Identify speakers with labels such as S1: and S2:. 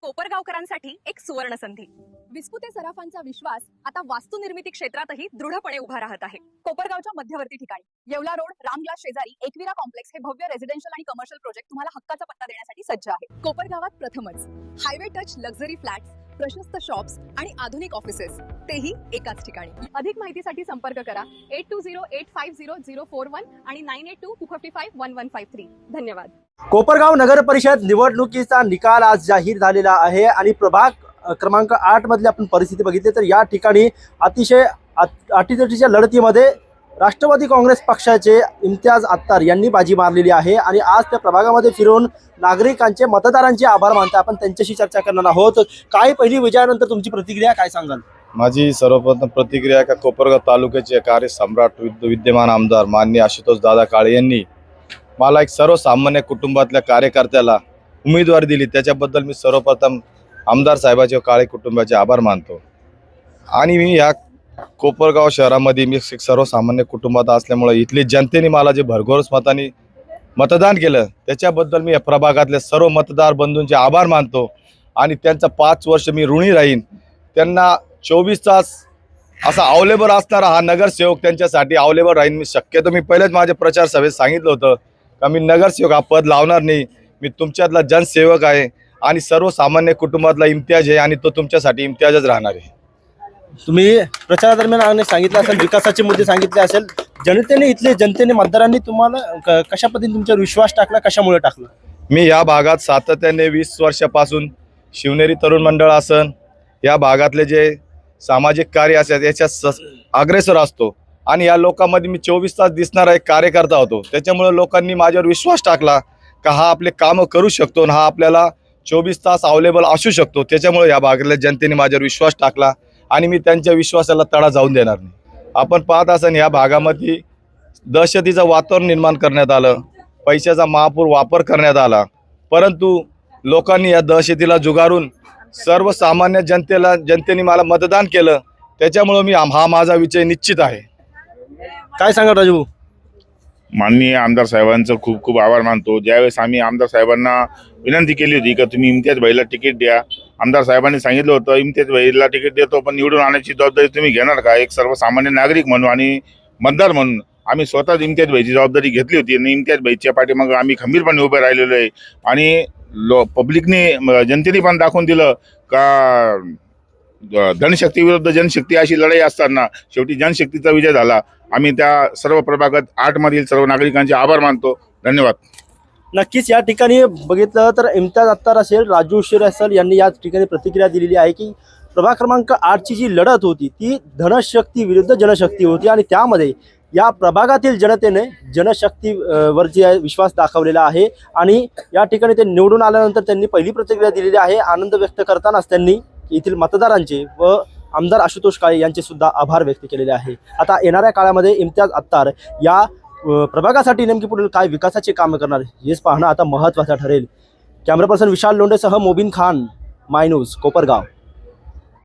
S1: कोपरगावकरांसाठी एक सुवर्ण संधी. विस्पुते सराफांचा विश्वास आता वास्तू निर्मिती क्षेत्रातही दृढपणे उभा राहत आहे. कोपरगावच्या मध्यवर्ती ठिकाणी येवला रोड रामग्लास शेजारी एकविरा कॉम्प्लेक्स हे भव्य रेसिडेन्शियल आणि कमर्शियल प्रोजेक्ट तुम्हाला हक्काचा पत्ता देण्यासाठी सज्ज आहे. कोपरगावात प्रथमच हायवे टच लक्झरी फ्लॅट्स, प्रशस्त शॉप्स आणि आधुनिक ऑफिसेस, तेही एकाच ठिकाणी. अधिक माहितीसाठी संपर्क करा 8208500441 आणि 9822551153. धन्यवाद.
S2: कोपरगाव नगर परिषद निवडणुकीचा निकाल आज जाहीर झालेला आहे आणि प्रभाग क्रमांक 8 मधली आपण परिस्थिती बघितली तर या ठिकाणी अतिशय अटीतटीच्या लढतीमध्ये राष्ट्रवादी काँग्रेस पक्षाचे इम्तियाज अत्तार यांनी बाजी मारलेली आहे आणि आज त्या प्रभागामध्ये फिरून नागरिकांचे मतदारांचे आभार मानतात. आपण त्यांच्याशी चर्चा करणार आहोत. काय पहिली विजयानंतर तुमची प्रतिक्रिया काय सांगाल?
S3: माझी सर्वप्रथम प्रतिक्रिया का कोपरगाव तालुक्याचे कार्यसम्राट विद्यमान आमदार माननीय आशुतोष दादा काळे यांनी मला एक सर्वसामान्य कुटुंबातल्या कार्यकर्त्याला उमेदवारी दिली, त्याच्याबद्दल मी सर्वप्रथम आमदार साहेबाचे काळे कुटुंबाचे आभार मानतो. आणि मी या कोपरगाव शहरामध्ये मी सर्वसामान्य कुटुंबात असल्यामुळे इथली जनतेने मला जे भरघोस मताने मतदान केलं त्याच्याबद्दल मी या प्रभागातल्या सर्व मतदार बंधूंचे आभार मानतो आणि त्यांचा 5 वर्ष मी ऋणी राहीन. त्यांना 24 तास असा अवेलेबल असणारा हा नगरसेवक त्यांच्यासाठी अवेलेबल राहीन. मी शक्यतो मी पहिलेच माझ्या प्रचार सभेत सांगितलं होतं का मी नगरसेवक हा पद लावणार नाही, मी तुमच्यातला जनसेवक आहे आणि सर्वसामान्य कुटुंबातला इम्तियाज आहे आणि तो तुमच्यासाठी इम्तियाजच राहणार आहे.
S2: तुम्ही प्रचारादरम्यान सांगितलं असेल, विकासाचे मुद्दे सांगितले असेल, जनतेने मतदारांनी तुम्हाला कशा पद्धतीने तुमच्यावर विश्वास टाकला, कशामुळे टाकला?
S3: मी या भागात सातत्याने 20 वर्षापासून शिवनेरी तरुण मंडळ असन या भागातले जे सामाजिक कार्य असतात याच्यात अग्रेसर असतो आणि या लोकांमध्ये मी 24 तास दिसणारा एक कार्यकर्ता होतो. त्याच्यामुळे लोकांनी माझ्यावर विश्वास टाकला का हा आपले कामं करू शकतो आणि हा आपल्याला 24 तास अवेलेबल असू शकतो. त्याच्यामुळे या भागातल्या जनतेने माझ्यावर विश्वास टाकला आणि मी त्यांच्या विश्वासाला तडा जाऊन देणार नाही. आपण पाहत असाल या भागामध्ये दहशतीचं वातावरण निर्माण करण्यात आलं, पैशाचा महापूर वापर करण्यात आला, परंतु लोकांनी या दहशतीला जुगारून सर्वसामान्य जनतेने मला मतदान केलं. त्याच्यामुळे हा माझा विजय निश्चित आहे.
S2: काय सांगा राजू?
S4: माननीय आमदार साहेबांचं खूप खूप आभार मानतो. ज्यावेळेस आम्ही आमदार साहेबांना विनंती केली होती का तुम्ही इम्तियाज भाईला तिकीट द्या, आमदार साहेबांनी सांगितलं होतं इम्तियाज भाईला तिकीट देतो पण निवडून आणण्याची जबाबदारी तुम्ही घेणार का? एक सर्वसामान्य नागरिक म्हणून आणि मतदार म्हणून आम्ही स्वतःच इम्तियाज भाईची जबाबदारी घेतली होती आणि इम्तियाज भाईच्या पाठीमागे आम्ही खंबीरपणे उभे राहिलेलो आहे. आणि पब्लिकने जनतेने पण दाखवून दिलं का धनशक्ती विरुद्ध जनशक्ती अशी लढाई असताना शेवटी जनशक्तीचा विजय झाला. आम्ही त्या सर्व प्रभागात 8 मधील सर्व नागरिकांचे आभार मानतो. धन्यवाद.
S2: नक्कीच या ठिकाणी बघितलं तर इम्तियाज अत्तार असेल, राजू शिरे असेल यांनी या ठिकाणी प्रतिक्रिया दिलेली आहे की प्रभाग क्रमांक 8ची जी लढत होती ती धनशक्ती विरुद्ध जनशक्ती होती आणि त्यामध्ये या प्रभागातील जनतेने जनशक्तीवर जी विश्वास दाखवलेला आहे आणि या ठिकाणी ते निवडून आल्यानंतर त्यांनी पहिली प्रतिक्रिया दिलेली आहे. आनंद व्यक्त करतानाच त्यांनी येथील मतदारांचे व आमदार आशुतोष काळे यांचे सुद्धा आभार व्यक्त केलेले आहे. आता येणाऱ्या काळामध्ये इम्तियाज अत्तार या प्रभागासाठी नेमकी पुढील काय विकासाचे कामं करणार हेच पाहणं आता महत्त्वाचं ठरेल. कॅमेरा पर्सन विशाल लोंढेसह मोबिन खान, माय न्यूज, कोपरगाव.